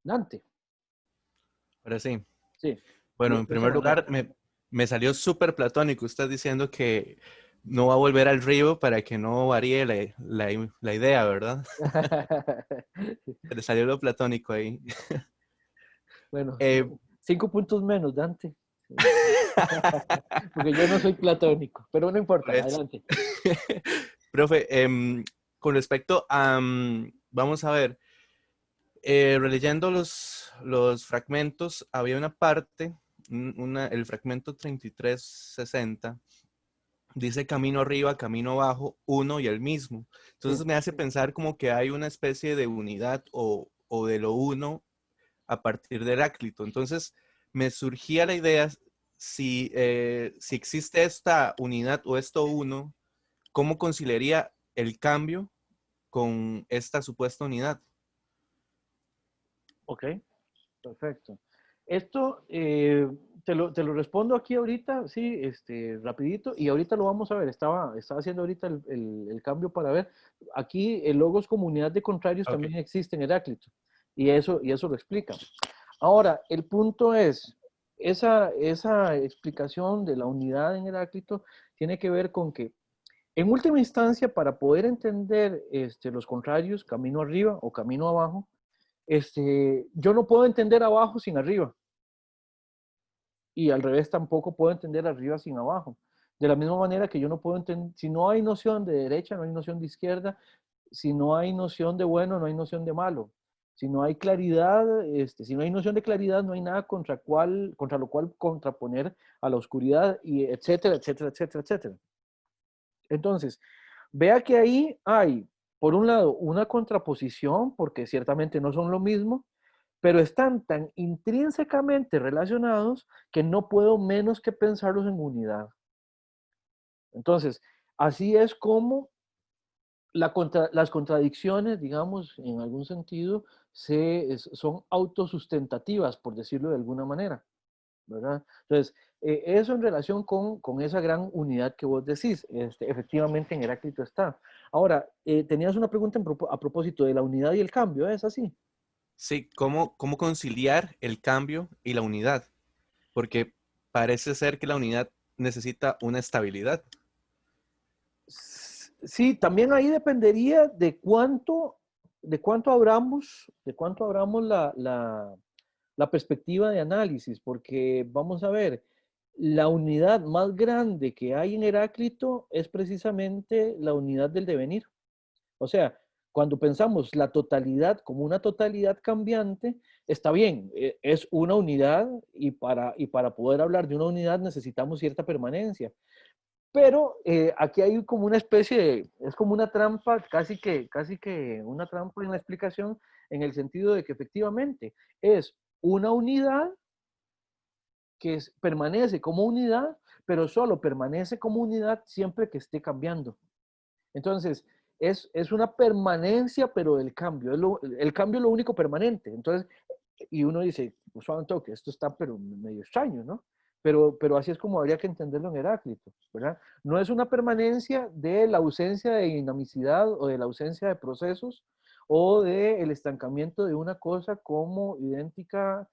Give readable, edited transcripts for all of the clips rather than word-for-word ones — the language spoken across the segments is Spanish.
Dante, Ahora sí. sí, Bueno, en de esa primer manera. lugar, me salió súper platónico. Usted diciendo que no va a volver al río para que no varíe la idea, ¿verdad? Se le salió lo platónico ahí. Bueno, Eh, 5 puntos menos, Dante. Sí. Porque yo no soy platónico, pero no importa, pues, adelante. profe, con respecto a, vamos a ver, releyendo los fragmentos, había una parte, el fragmento 3360, dice camino arriba, camino abajo, uno y el mismo. Sí. Entonces me hace pensar como que hay una especie de unidad o de lo uno a partir de Heráclito. Entonces me surgía la idea, si existe esta unidad o esto uno, ¿cómo conciliaría el cambio con esta supuesta unidad? Ok, perfecto. Esto te lo respondo aquí ahorita, sí, rapidito, y ahorita lo vamos a ver. Estaba haciendo ahorita el cambio para ver. Aquí el logos comunidad de contrarios Ok. también existe en Heráclito, y eso lo explica. Ahora, el punto es, esa explicación de la unidad en Heráclito tiene que ver con que, en última instancia, para poder entender los contrarios, camino arriba o camino abajo, yo no puedo entender abajo sin arriba, y al revés tampoco puedo entender arriba sin abajo. De la misma manera que yo no puedo entender, si no hay noción de derecha, no hay noción de izquierda, si no hay noción de bueno, no hay noción de malo. Si no hay claridad, si no hay noción de claridad, no hay nada contra lo cual contraponer a la oscuridad, y etcétera, etcétera, etcétera, etcétera. Entonces, vea que ahí hay, por un lado, una contraposición, porque ciertamente no son lo mismo, pero están tan intrínsecamente relacionados que no puedo menos que pensarlos en unidad. Entonces, así es como las contradicciones, digamos, en algún sentido, son autosustentativas, por decirlo de alguna manera, ¿verdad? Entonces, eso en relación con esa gran unidad que vos decís, efectivamente en Heráclito está. Ahora, tenías una pregunta a propósito de la unidad y el cambio, ¿es así? Sí, ¿cómo conciliar el cambio y la unidad? Porque parece ser que la unidad necesita una estabilidad. Sí, también ahí dependería de cuánto abramos la perspectiva de análisis, porque vamos a ver, la unidad más grande que hay en Heráclito es precisamente la unidad del devenir. O sea, cuando pensamos la totalidad como una totalidad cambiante, está bien, es una unidad, y para poder hablar de una unidad necesitamos cierta permanencia. Pero aquí hay como una especie es como una trampa, casi que una trampa en la explicación, en el sentido de que efectivamente es una unidad que permanece como unidad, pero solo permanece como unidad siempre que esté cambiando. Entonces, es una permanencia, pero del cambio. El cambio es lo único permanente. Entonces, y uno dice, pues suave un toque, esto está pero medio extraño, ¿no? Pero así es como habría que entenderlo en Heráclito, ¿verdad? No es una permanencia de la ausencia de dinamicidad o de la ausencia de procesos o del estancamiento de una cosa como idéntica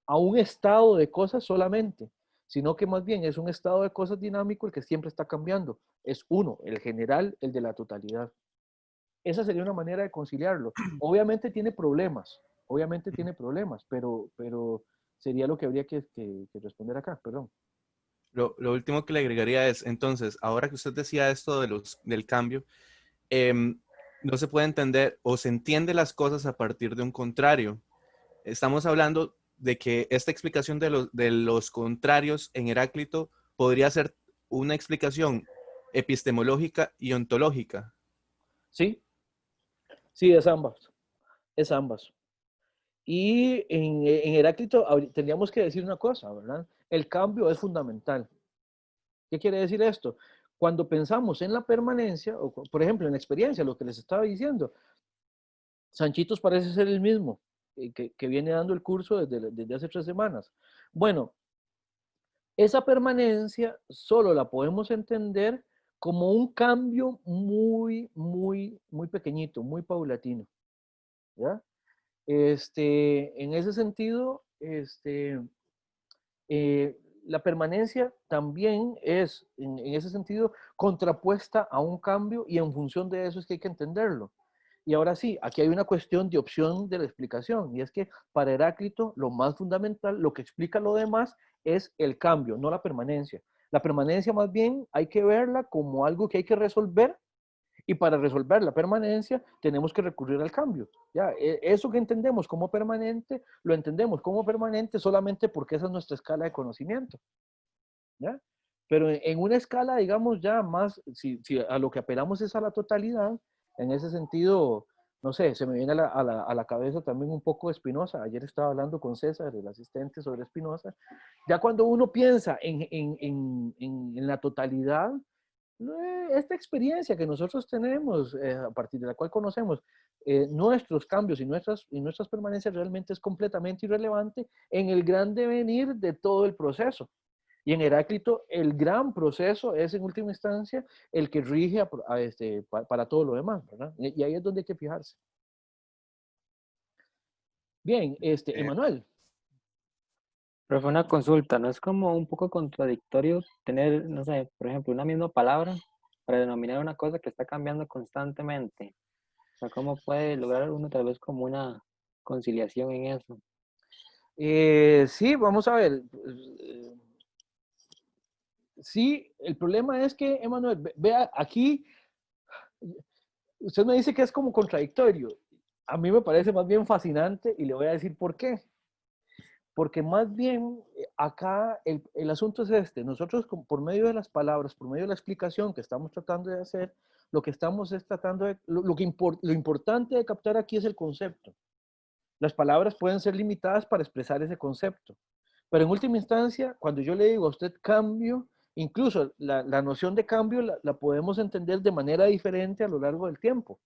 a un estado de cosas solamente, sino que más bien es un estado de cosas dinámico el que siempre está cambiando. Es uno, el general, el de la totalidad. Esa sería una manera de conciliarlo. Obviamente tiene problemas, pero sería lo que habría que responder acá, perdón. Lo último que le agregaría es, entonces, ahora que usted decía esto del cambio, em, no se puede entender o se entiende las cosas a partir de un contrario. Estamos hablando de que esta explicación de los contrarios en Heráclito podría ser una explicación epistemológica y ontológica. Sí, sí, es ambas, es ambas. Y en Heráclito tendríamos que decir una cosa, ¿verdad? El cambio es fundamental. ¿Qué quiere decir esto? Cuando pensamos en la permanencia, o por ejemplo en la experiencia, lo que les estaba diciendo, Sanchitos parece ser el mismo, que viene dando el curso desde hace 3 semanas. Bueno, esa permanencia solo la podemos entender como un cambio muy, muy, muy pequeñito, muy paulatino, ¿ya? En ese sentido, la permanencia también es, en ese sentido, contrapuesta a un cambio y en función de eso es que hay que entenderlo. Y ahora sí, aquí hay una cuestión de opción de la explicación, y es que para Heráclito lo más fundamental, lo que explica lo demás, es el cambio, no la permanencia. La permanencia más bien hay que verla como algo que hay que resolver y para resolver la permanencia tenemos que recurrir al cambio. ¿Ya? Eso que entendemos como permanente, lo entendemos como permanente solamente porque esa es nuestra escala de conocimiento. ¿Ya? Pero en una escala, digamos, ya más, si a lo que apelamos es a la totalidad, en ese sentido, no sé, se me viene a la cabeza también un poco Spinoza. Ayer estaba hablando con César, el asistente, sobre Spinoza. Ya cuando uno piensa en la totalidad, esta experiencia que nosotros tenemos, a partir de la cual conocemos nuestros cambios y nuestras permanencias, realmente es completamente irrelevante en el gran devenir de todo el proceso. Y en Heráclito, el gran proceso es en última instancia el que rige para todo lo demás, ¿verdad? Y ahí es donde hay que fijarse. Bien, Eh, Emanuel. Pero fue una consulta, ¿no es como un poco contradictorio tener, no sé, por ejemplo, una misma palabra para denominar una cosa que está cambiando constantemente? O sea, ¿cómo puede lograr uno tal vez como una conciliación en eso? Sí, vamos a ver. Sí, el problema es que, Emanuel, vea, aquí usted me dice que es como contradictorio. A mí me parece más bien fascinante y le voy a decir por qué. Porque más bien acá el asunto es este. Nosotros por medio de las palabras, por medio de la explicación que estamos tratando de hacer, lo que estamos es tratando de, lo importante de captar aquí es el concepto. Las palabras pueden ser limitadas para expresar ese concepto. Pero en última instancia, cuando yo le digo a usted cambio, incluso la noción de cambio la podemos entender de manera diferente a lo largo del tiempo.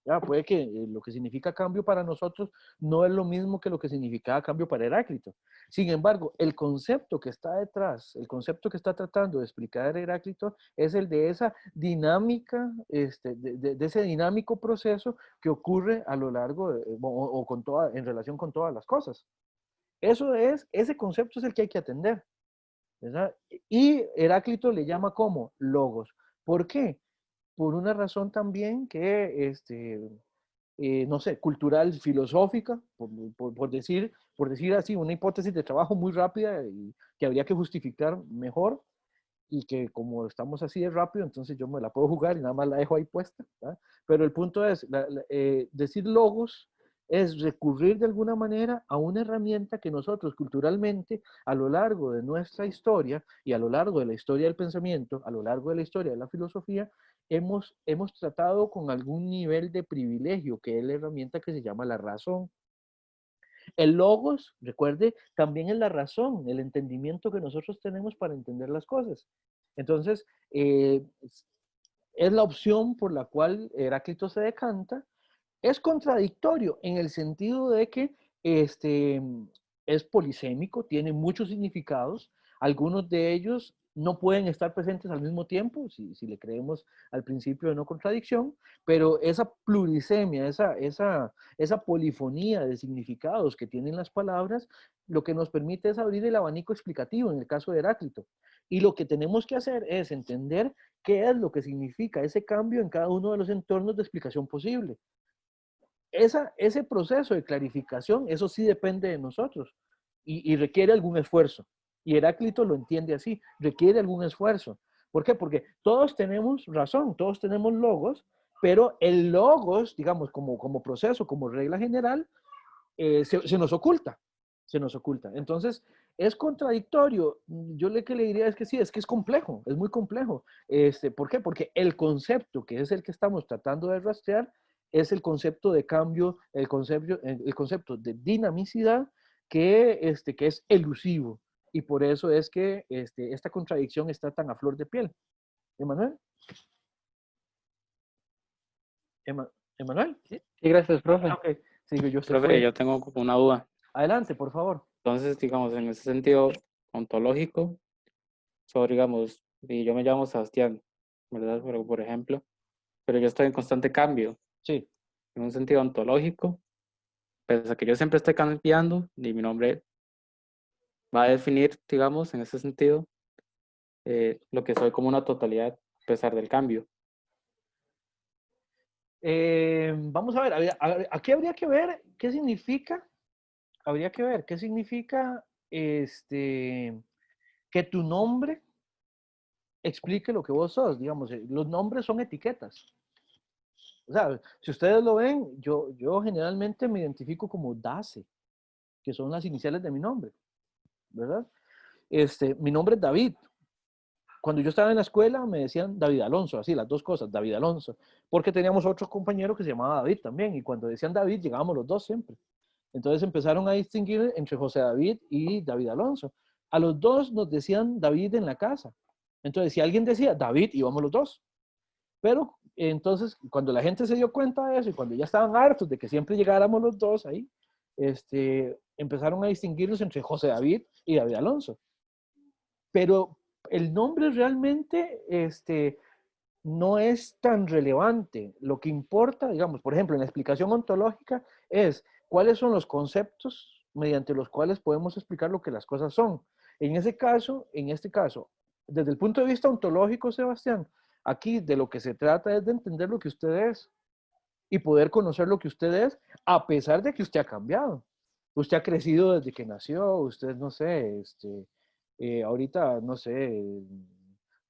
Ya, puede que lo que significa cambio para nosotros no es lo mismo que lo que significaba cambio para Heráclito. Sin embargo, el concepto que está detrás, el concepto que está tratando de explicar Heráclito es el de esa dinámica, de ese dinámico proceso que ocurre a lo largo o con en relación con todas las cosas. Ese concepto es el que hay que atender, ¿verdad? Y Heráclito le llama como logos. ¿Por qué? Por una razón también que, no sé, cultural, filosófica, por decir así, una hipótesis de trabajo muy rápida y que habría que justificar mejor y que como estamos así de rápido, entonces yo me la puedo jugar y nada más la dejo ahí puesta, ¿verdad? Pero el punto es, decir logos es recurrir de alguna manera a una herramienta que nosotros culturalmente a lo largo de nuestra historia y a lo largo de la historia del pensamiento, a lo largo de la historia de la filosofía, hemos tratado con algún nivel de privilegio, que es la herramienta que se llama la razón. El logos, recuerde, también es la razón, el entendimiento que nosotros tenemos para entender las cosas. Entonces, es la opción por la cual Heráclito se decanta. Es contradictorio en el sentido de que este, es polisémico, tiene muchos significados, algunos de ellos no pueden estar presentes al mismo tiempo, si le creemos al principio de no contradicción, pero esa plurisemia, esa polifonía de significados que tienen las palabras, lo que nos permite es abrir el abanico explicativo en el caso de Heráclito. Y lo que tenemos que hacer es entender qué es lo que significa ese cambio en cada uno de los entornos de explicación posible. Ese proceso de clarificación, eso sí depende de nosotros y requiere algún esfuerzo. Y Heráclito lo entiende así, requiere algún esfuerzo. ¿Por qué? Porque todos tenemos razón, todos tenemos logos, pero el logos, digamos, como proceso, como regla general, se nos oculta, se nos oculta. Entonces, es contradictorio. Yo lo que le diría es que sí, es que es complejo, es muy complejo. ¿Por qué? Porque el concepto, que es el que estamos tratando de rastrear, es el concepto de cambio, el concepto de dinamicidad que es elusivo. Y por eso es que esta contradicción está tan a flor de piel. ¿Emanuel? ¿Emanuel? Sí, sí, gracias, Ah, profe. ok, sigo yo, se Profe, fue. yo tengo como una duda. Adelante, por favor. Entonces, digamos, en ese sentido ontológico, sobre, digamos, y yo me llamo Sebastián, ¿verdad? Pero, por ejemplo, pero yo estoy en constante cambio, Sí. en un sentido ontológico, pese a que yo siempre estoy cambiando y mi nombre va a definir, digamos, en ese sentido, lo que soy como una totalidad a pesar del cambio. Vamos a ver, aquí habría que ver qué significa, habría que ver qué significa que tu nombre explique lo que vos sos, digamos, los nombres son etiquetas. O sea, si ustedes lo ven, yo generalmente me identifico como Dace, que son las iniciales de mi nombre, ¿verdad? Mi nombre es David. Cuando yo estaba en la escuela me decían David Alonso, así las dos cosas, David Alonso, porque teníamos otro compañero que se llamaba David también, y cuando decían David llegábamos los dos siempre. Entonces empezaron a distinguir entre José David y David Alonso. A los dos nos decían David en la casa. Entonces, si alguien decía David, íbamos los dos. Pero entonces, cuando la gente se dio cuenta de eso y cuando ya estaban hartos de que siempre llegáramos los dos ahí, empezaron a distinguirlos entre José David y David Alonso. Pero el nombre realmente no es tan relevante. Lo que importa, digamos, por ejemplo, en la explicación ontológica es cuáles son los conceptos mediante los cuales podemos explicar lo que las cosas son. En este caso, desde el punto de vista ontológico, Sebastián, aquí de lo que se trata es de entender lo que usted es y poder conocer lo que usted es, a pesar de que usted ha cambiado. Usted ha crecido desde que nació, usted, no sé, ahorita, no sé,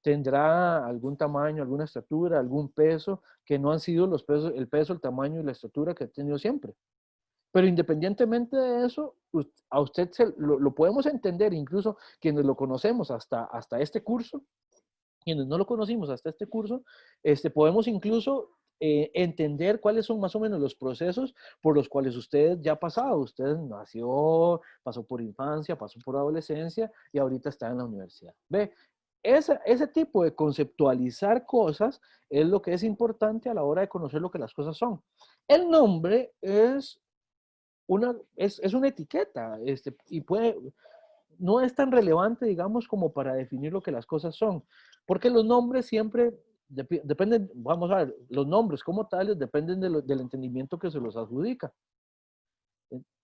tendrá algún tamaño, alguna estatura, algún peso, que no han sido los pesos, el peso, el tamaño y la estatura que ha tenido siempre. Pero independientemente de eso, a usted lo podemos entender, incluso quienes lo conocemos hasta este curso, quienes no lo conocimos hasta este curso, podemos incluso entender cuáles son más o menos los procesos por los cuales usted ya ha pasado. Usted nació, pasó por infancia, pasó por adolescencia y ahorita está en la universidad. ¿Ve? Ese tipo de conceptualizar cosas es lo que es importante a la hora de conocer lo que las cosas son. El nombre es una etiqueta y no es tan relevante, digamos, como para definir lo que las cosas son, porque los nombres siempre dependen, vamos a ver, los nombres como tales dependen del entendimiento que se los adjudica.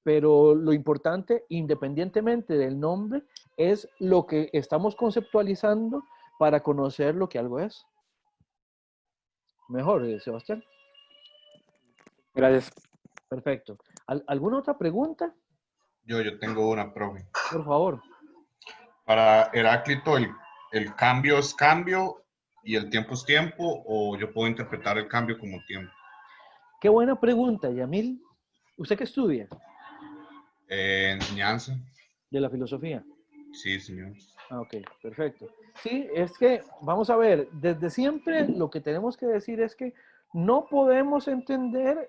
Pero lo importante, independientemente del nombre, es lo que estamos conceptualizando para conocer lo que algo es. Mejor, Sebastián. Gracias. Perfecto. ¿Alguna otra pregunta? Yo tengo una, profe. Por favor. Para Heráclito, ¿el cambio es cambio y el tiempo es tiempo? ¿O yo puedo interpretar el cambio como tiempo? Qué buena pregunta, Yamil. ¿Usted qué estudia? Enseñanza. De la filosofía. Sí, señor. Ah, ok, perfecto. Sí, es que, vamos a ver, desde siempre lo que tenemos que decir es que no podemos entender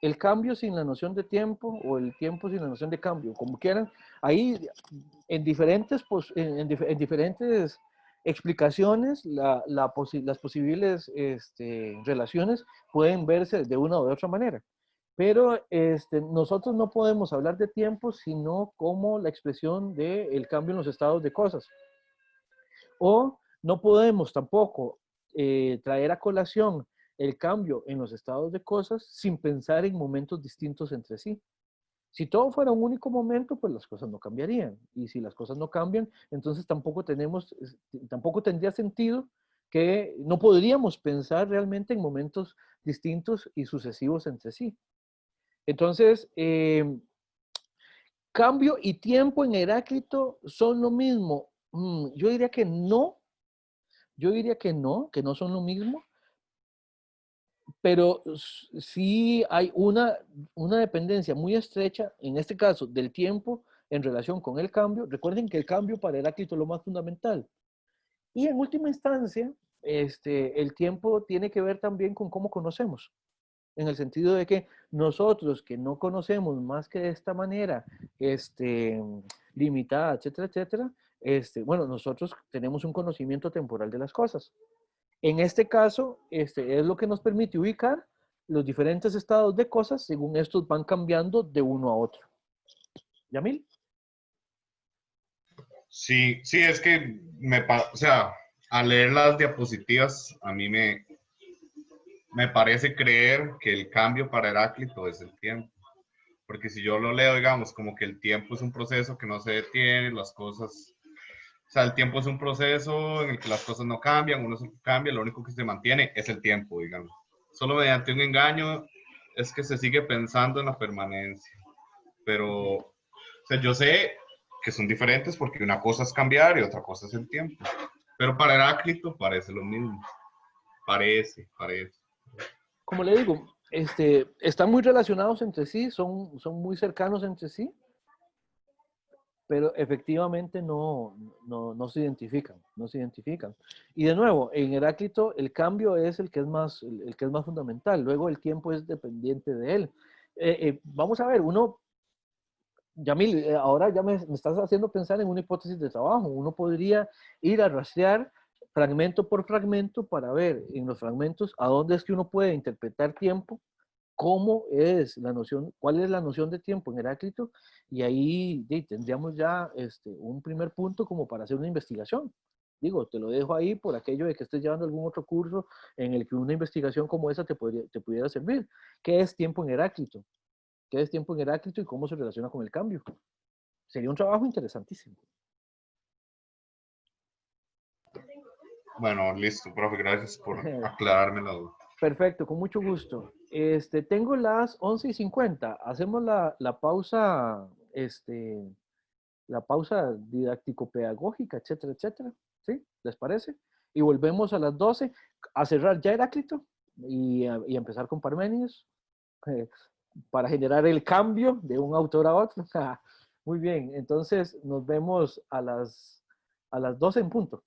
el cambio sin la noción de tiempo o el tiempo sin la noción de cambio, como quieran. Ahí, en diferentes explicaciones, las posibles relaciones pueden verse de una o de otra manera. Pero nosotros no podemos hablar de tiempo sino como la expresión del cambio en los estados de cosas. O no podemos tampoco traer a colación el cambio en los estados de cosas sin pensar en momentos distintos entre sí. Si todo fuera un único momento, pues las cosas no cambiarían. Y si las cosas no cambian, entonces tampoco tendría sentido que no podríamos pensar realmente en momentos distintos y sucesivos entre sí. Entonces, cambio y tiempo en Heráclito son lo mismo. Yo diría que no. Yo diría que no son lo mismo, pero sí hay una dependencia muy estrecha, en este caso, del tiempo en relación con el cambio. Recuerden que el cambio para Heráclito es lo más fundamental. Y en última instancia, el tiempo tiene que ver también con cómo conocemos. En el sentido de que nosotros que no conocemos más que de esta manera, limitada, etcétera, etcétera, bueno, nosotros tenemos un conocimiento temporal de las cosas. En este caso, es lo que nos permite ubicar los diferentes estados de cosas según estos van cambiando de uno a otro. ¿Yamil? Sí, sí, es que o sea, Al leer las diapositivas, a mí me parece creer que el cambio para Heráclito es el tiempo. Porque si yo lo leo, digamos, como que el tiempo es un proceso que no se detiene, las cosas, o sea, el tiempo es un proceso en el que las cosas no cambian, uno se cambia, lo único que se mantiene es el tiempo, digamos. Solo mediante un engaño es que se sigue pensando en la permanencia. Pero, o sea, yo sé que son diferentes porque una cosa es cambiar y otra cosa es el tiempo. Pero para Heráclito parece lo mismo. Parece. Como le digo, están muy relacionados entre sí, son muy cercanos entre sí, pero efectivamente no se identifican, no se identifican. Y de nuevo, en Heráclito el cambio es el que es más, el que es más fundamental, luego el tiempo es dependiente de él. Vamos a ver, Yamil, ahora ya me estás haciendo pensar en una hipótesis de trabajo. Uno podría ir a rastrear fragmento por fragmento para ver en los fragmentos a dónde es que uno puede interpretar tiempo, cómo es la noción, cuál es la noción de tiempo en Heráclito, y ahí tendríamos ya un primer punto como para hacer una investigación. Digo, te lo dejo ahí por aquello de que estés llevando algún otro curso en el que una investigación como esa te pudiera servir. ¿Qué es tiempo en Heráclito? ¿Qué es tiempo en Heráclito y cómo se relaciona con el cambio? Sería un trabajo interesantísimo. Bueno, listo, profe, gracias por aclararme la duda. Perfecto, con mucho gusto. Tengo las 11:50. Hacemos la pausa, la pausa didáctico-pedagógica, etcétera, etcétera. ¿Sí? ¿Les parece? Y volvemos a las 12 a cerrar ya Heráclito y empezar con Parménides eh, para generar el cambio de un autor a otro. Muy bien, entonces nos vemos a las 12 en punto.